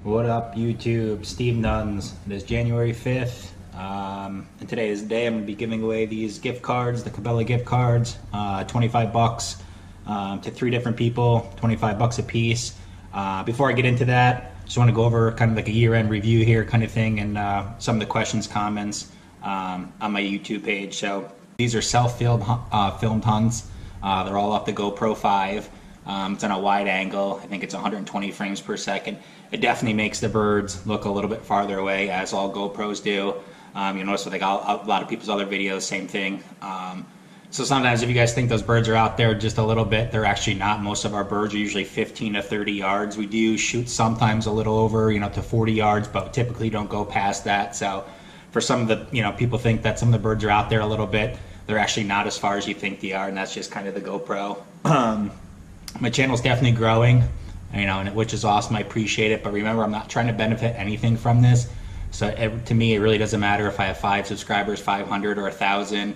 What up, YouTube? Steve Nuns. It is January 5th, and today is the day I'm going to be giving away these gift cards, the Cabela gift cards, 25 bucks to 3 different people, 25 bucks a piece. Before I get into that, just want to go over kind of like a year-end review here kind of thing, and some of the questions, comments on my YouTube page. So these are self-filmed hunts. They're all off the GoPro 5. It's on a wide angle. I think it's 120 frames per second. It definitely makes the birds look a little bit farther away, as all GoPros do. You notice with like a lot of people's other videos, same thing. So sometimes if you guys think those birds are out there just a little bit, they're actually not. Most of our birds are usually 15 to 30 yards. We do shoot sometimes a little over, to 40 yards, but typically don't go past that. So for some of the, people think that some of the birds are out there a little bit. They're actually not as far as you think they are, and that's just kind of the GoPro. My channel's definitely growing, which is awesome. I appreciate it, but remember, I'm not trying to benefit anything from this. So to me, it really doesn't matter if I have 5 subscribers, 500 or 1,000,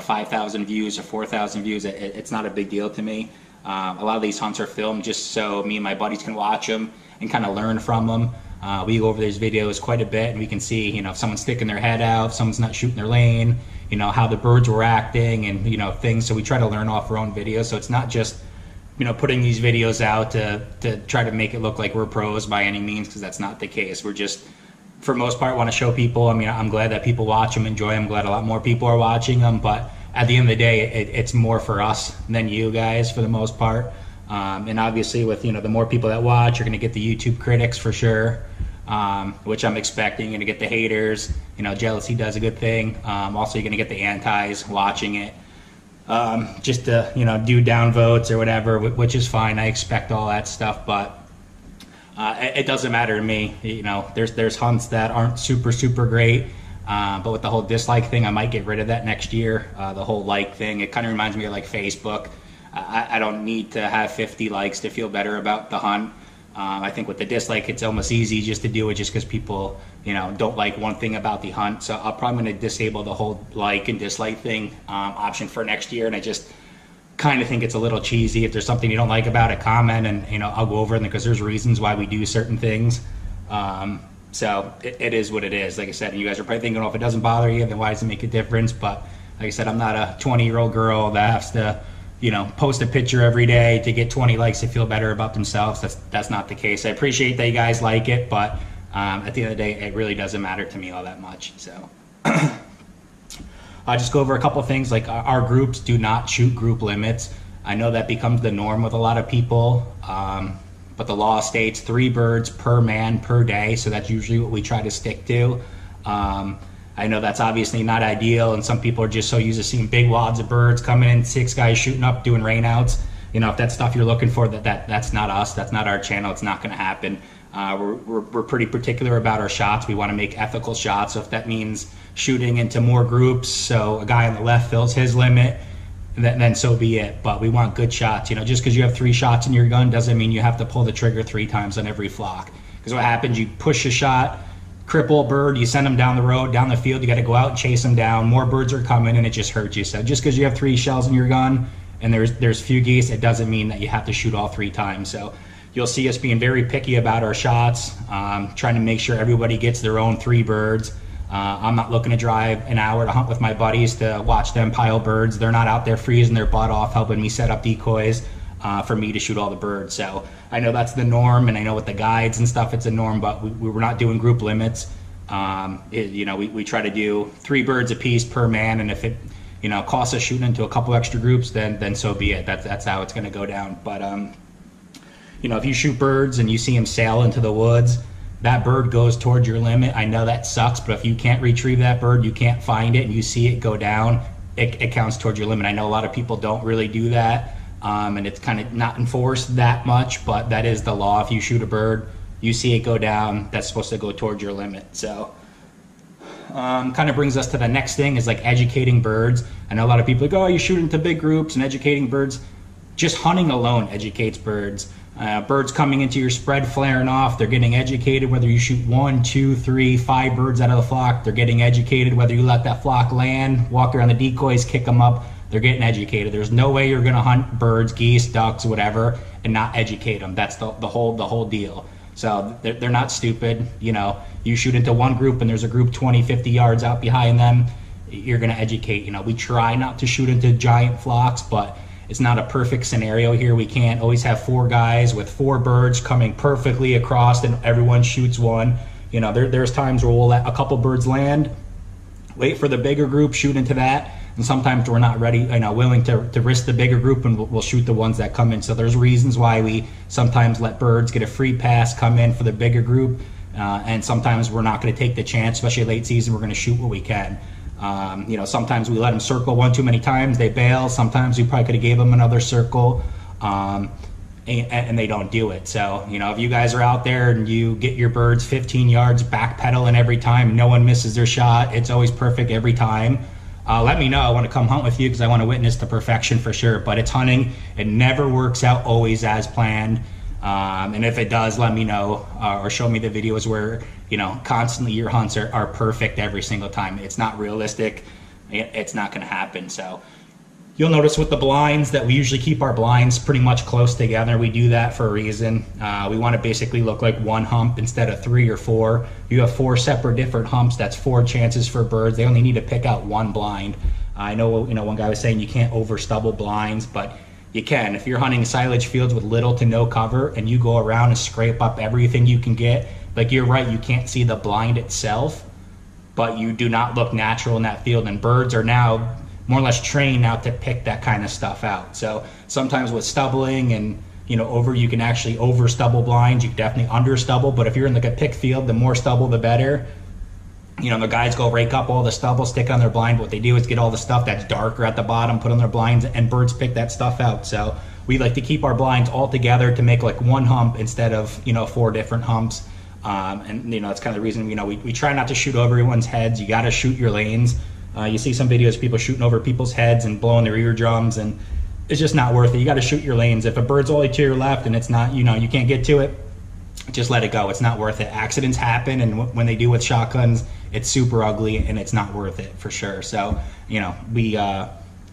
5,000 views or 4,000 views. It's not a big deal to me. A lot of these hunts are filmed just so me and my buddies can watch them and kind of learn from them. We go over these videos quite a bit, and we can see, if someone's sticking their head out, if someone's not shooting their lane, how the birds were acting, and things. So we try to learn off our own videos. So it's not just putting these videos out to try to make it look like we're pros by any means, because that's not the case. We're just, for most part, want to show people. I'm glad that people watch them, enjoy them. I'm glad a lot more people are watching them, but at the end of the day, it's more for us than you guys for the most part. And obviously with, the more people that watch, you're going to get the YouTube critics for sure, which I'm expecting. You're going to get the haters. Jealousy does a good thing. Also, you're going to get the antis watching it. Just to do downvotes or whatever, which is fine. I expect all that stuff, but it doesn't matter to me. There's hunts that aren't super great, but with the whole dislike thing, I might get rid of that next year. The whole like thing, it kind of reminds me of like Facebook. I don't need to have 50 likes to feel better about the hunt. I think with the dislike, it's almost easy just to do it just because people don't like one thing about the hunt. So I'm probably going to disable the whole like and dislike thing option for next year. And I just kind of think it's a little cheesy. If there's something you don't like about it, comment, and I'll go over it, because there's reasons why we do certain things. So it is what it is. Like I said, and you guys are probably thinking, oh, if it doesn't bother you, then why does it make a difference? But like I said, I'm not a 20-year-old girl that has to post a picture every day to get 20 likes to feel better about themselves. That's not the case. I appreciate that you guys like it, but at the end of the day, it really doesn't matter to me all that much. So I'll just go over a couple of things. Like our groups do not shoot group limits. I know that becomes the norm with a lot of people, but the law states 3 birds per man per day, so that's usually what we try to stick to. I know that's obviously not ideal, and some people are just so used to seeing big wads of birds coming in, 6 guys shooting up, doing rainouts. If that's stuff you're looking for, that's not us. That's not our channel. It's not going to happen. We're pretty particular about our shots. We want to make ethical shots. So if that means shooting into more groups, so a guy on the left fills his limit, then so be it. But we want good shots. Just because you have 3 shots in your gun doesn't mean you have to pull the trigger 3 times on every flock. Because what happens, you push a shot, cripple a bird, you send them down the road, down the field, you got to go out and chase them down. More birds are coming, and it just hurts you. So just because you have 3 shells in your gun and there's few geese, it doesn't mean that you have to shoot all 3 times. So you'll see us being very picky about our shots, trying to make sure everybody gets their own 3 birds. I'm not looking to drive an hour to hunt with my buddies to watch them pile birds. They're not out there freezing their butt off helping me set up decoys for me to shoot all the birds. So I know that's the norm, and I know with the guides and stuff it's a norm, but we're not doing group limits. We try to do 3 birds a piece per man, and if it costs us shooting into a couple extra groups, then so be it. That's how it's going to go down. But if you shoot birds and you see them sail into the woods, that bird goes towards your limit. I know that sucks, but if you can't retrieve that bird, you can't find it, and you see it go down, it counts towards your limit. I know a lot of people don't really do that, and it's kind of not enforced that much, but that is the law. If you shoot a bird, you see it go down, that's supposed to go towards your limit. So kind of brings us to the next thing, is like educating birds. I know a lot of people are like, oh, you shoot into big groups and educating birds. Just hunting alone educates birds. Birds coming into your spread, flaring off, they're getting educated. Whether you shoot 1, 2, 3, 5 birds out of the flock, they're getting educated. Whether you let that flock land, walk around the decoys, kick them up, they're getting educated. There's no way you're going to hunt birds, geese, ducks, whatever, and not educate them. That's the whole deal. So they're not stupid. You know, you shoot into one group and there's a group 20, 50 yards out behind them, you're going to educate. You know, we try not to shoot into giant flocks, but it's not a perfect scenario here. We can't always have 4 guys with 4 birds coming perfectly across and everyone shoots one. You know, there's times where we'll let a couple birds land, wait for the bigger group, shoot into that, and sometimes we're not ready, you know, willing to risk the bigger group, and we'll shoot the ones that come in. So there's reasons why we sometimes let birds get a free pass, come in for the bigger group, and sometimes we're not going to take the chance, especially late season. We're going to shoot what we can. You know, sometimes we let them circle one too many times, they bail. Sometimes we probably could have gave them another circle, and they don't do it. So, you know, if you guys are out there and you get your birds 15 yards backpedaling every time, no one misses their shot, it's always perfect every time, let me know. I want to come hunt with you because I want to witness the perfection for sure. But it's hunting. It never works out always as planned. And if it does, let me know, or show me the videos where, you know, constantly your hunts are perfect every single time. It's not realistic. It's not going to happen. So you'll notice with the blinds that we usually keep our blinds pretty much close together. We do that for a reason. We want to basically look like one hump instead of 3 or 4. You have 4 separate different humps. That's 4 chances for birds. They only need to pick out one blind. I know, you know, one guy was saying you can't over stubble blinds, but you can. If you're hunting silage fields with little to no cover and you go around and scrape up everything you can get, like, you're right, you can't see the blind itself, but you do not look natural in that field. And birds are now more or less trained now to pick that kind of stuff out. So sometimes with stubbling and, you know, you can actually over stubble blinds. You can definitely under stubble, but if you're in like a pick field, the more stubble the better. You know, the guys go rake up all the stubble, stick on their blind. What they do is get all the stuff that's darker at the bottom, put on their blinds, and birds pick that stuff out. So we like to keep our blinds all together to make like one hump instead of, you know, 4 different humps. And, you know, that's kind of the reason, you know, we try not to shoot over everyone's heads. You got to shoot your lanes. You see some videos of people shooting over people's heads and blowing their eardrums, and it's just not worth it. You got to shoot your lanes. If a bird's only to your left and it's not, you know, you can't get to it, just let it go. It's not worth it. Accidents happen, and when they do with shotguns, it's super ugly, and it's not worth it for sure. So, you know, we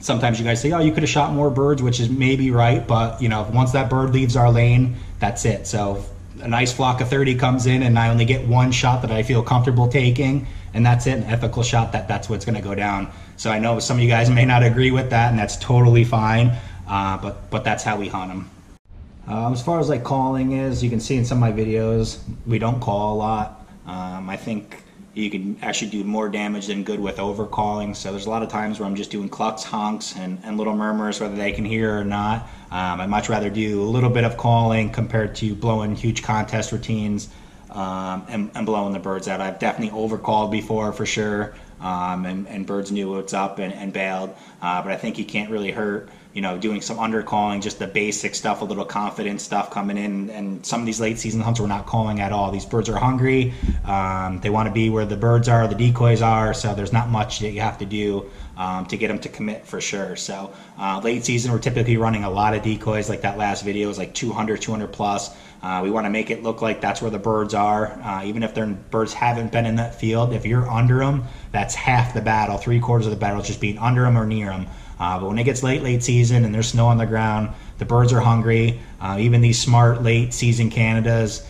sometimes you guys say, oh, you could have shot more birds, which is maybe right, but, you know, once that bird leaves our lane, that's it. So a nice flock of 30 comes in and I only get one shot that I feel comfortable taking, and that's it, an ethical shot, that's what's going to go down. So I know some of you guys may not agree with that, and that's totally fine, but that's how we hunt them. As far as like calling is, you can see in some of my videos, we don't call a lot. I think you can actually do more damage than good with over calling. So there's a lot of times where I'm just doing clucks, honks, and little murmurs, whether they can hear or not. I'd much rather do a little bit of calling compared to blowing huge contest routines and blowing the birds out. I've definitely overcalled before for sure, and birds knew what's up and bailed. But I think you can't really hurt, you know, doing some undercalling, just the basic stuff, a little confident stuff coming in. And some of these late season hunts we're not calling at all. These birds are hungry. They want to be where the birds are, the decoys are. So there's not much that you have to do to get them to commit for sure. So late season, we're typically running a lot of decoys. Like that last video was like 200 plus. We want to make it look like that's where the birds are. Even if their birds haven't been in that field, if you're under them, that's half the battle. 3/4 of the battle is just being under them or near them. But when it gets late season and there's snow on the ground, the birds are hungry. Even these smart late season Canadas,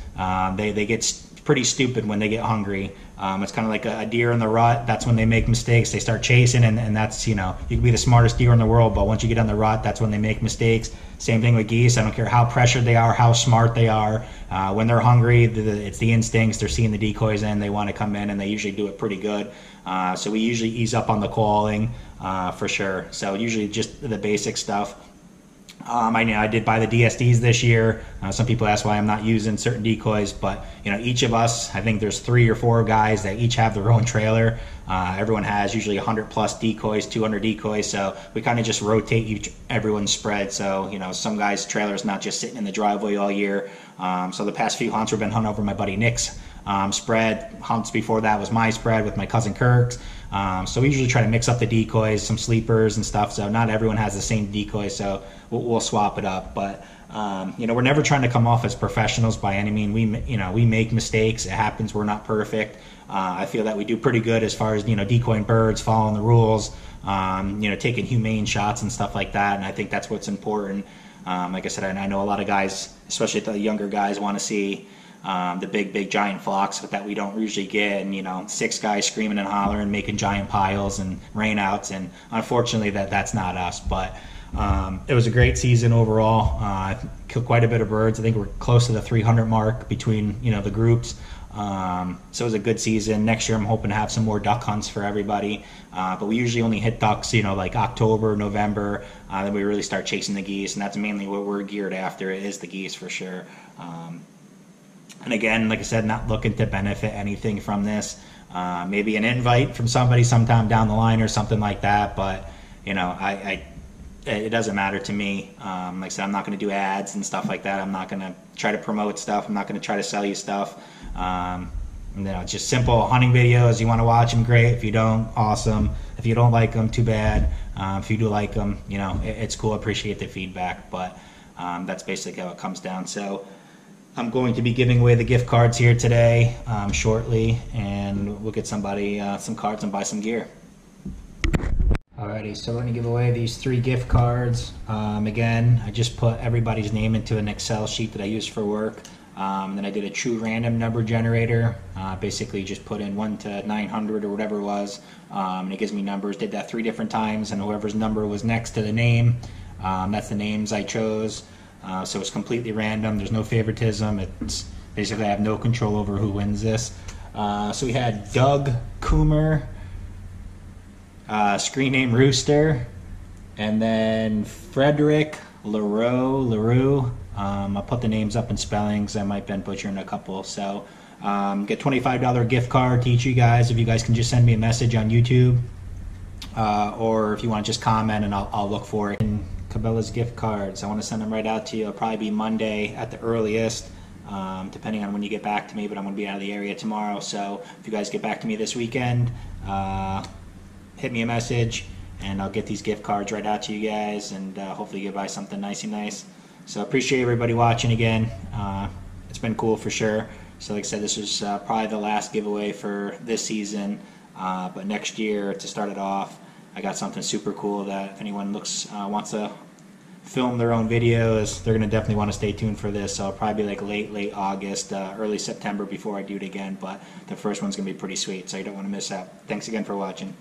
they get pretty stupid when they get hungry. It's kind of like a deer in the rut. That's when they make mistakes. They start chasing, and that's, you know, you can be the smartest deer in the world, but once you get on the rut, that's when they make mistakes. Same thing with geese. I don't care how pressured they are, how smart they are. When they're hungry, it's the instincts. They're seeing the decoys in, they want to come in, and they usually do it pretty good. So we usually ease up on the calling for sure. So usually just the basic stuff. I did buy the DSDs this year. Some people ask why I'm not using certain decoys, but you know, each of us, I think there's 3 or 4 guys that each have their own trailer. Everyone has usually 100 plus decoys, 200 decoys, so we kind of just rotate everyone's spread. So, you know, some guys' trailers not just sitting in the driveway all year. So the past few hunts we've been hunting over my buddy Nick's spread. Hunts before that was my spread with my cousin Kirk's. So we usually try to mix up the decoys, some sleepers and stuff. So not everyone has the same decoy, so we'll swap it up. But you know, we're never trying to come off as professionals by any means. We make mistakes. It happens. We're not perfect. I feel that we do pretty good as far as, you know, decoying birds, following the rules, you know, taking humane shots and stuff like that. And I think that's what's important. Like I said, I know a lot of guys, especially the younger guys, want to see the big giant flocks that we don't usually get, and 6 guys screaming and hollering, making giant piles and rainouts, and unfortunately that's not us. But it was a great season overall. Killed quite a bit of birds. I think we're close to the 300 mark between the groups. So it was a good season. Next year I'm hoping to have some more duck hunts for everybody, but we usually only hit ducks like October, November, then we really start chasing the geese, and that's mainly what we're geared after, is the geese for sure. And again, like I said, not looking to benefit anything from this. Maybe an invite from somebody sometime down the line or something like that, but it doesn't matter to me. Like I said, I'm not going to do ads and stuff like that. I'm not going to try to promote stuff. I'm not going to try to sell you stuff. Just simple hunting videos. You want to watch them, great. If you don't, awesome. If you don't like them, too bad. If you do like them, it's cool. I appreciate the feedback, but that's basically how it comes down. So I'm going to be giving away the gift cards here today, shortly, and we'll get somebody some cards and buy some gear. Alrighty, so we're going to give away these 3 gift cards. Again, I just put everybody's name into an Excel sheet that I use for work. Then I did a true random number generator. Basically just put in 1 to 900 or whatever it was, and it gives me numbers. Did that 3 different times, and whoever's number was next to the name, that's the names I chose. So it's completely random. There's no favoritism. It's basically, I have no control over who wins this. So we had Doug Coomer, screen name Rooster, and then Frederick LaRue. I'll put the names up in spellings. I might been butchering a couple. So get $25 gift card to each of you guys. If you guys can just send me a message on YouTube, or if you want to just comment, and I'll look for it. And Cabela's gift cards, I want to send them right out to you. It'll probably be Monday at the earliest, depending on when you get back to me, but I'm going to be out of the area tomorrow. So if you guys get back to me this weekend, hit me a message, and I'll get these gift cards right out to you guys, and hopefully you buy something nice. So I appreciate everybody watching again. It's been cool for sure. So like I said, this is probably the last giveaway for this season, but next year, to start it off, I got something super cool that if anyone wants to film their own videos, they're going to definitely want to stay tuned for this. So it'll probably be like late August, early September before I do it again, but the first one's going to be pretty sweet, so you don't want to miss out. Thanks again for watching.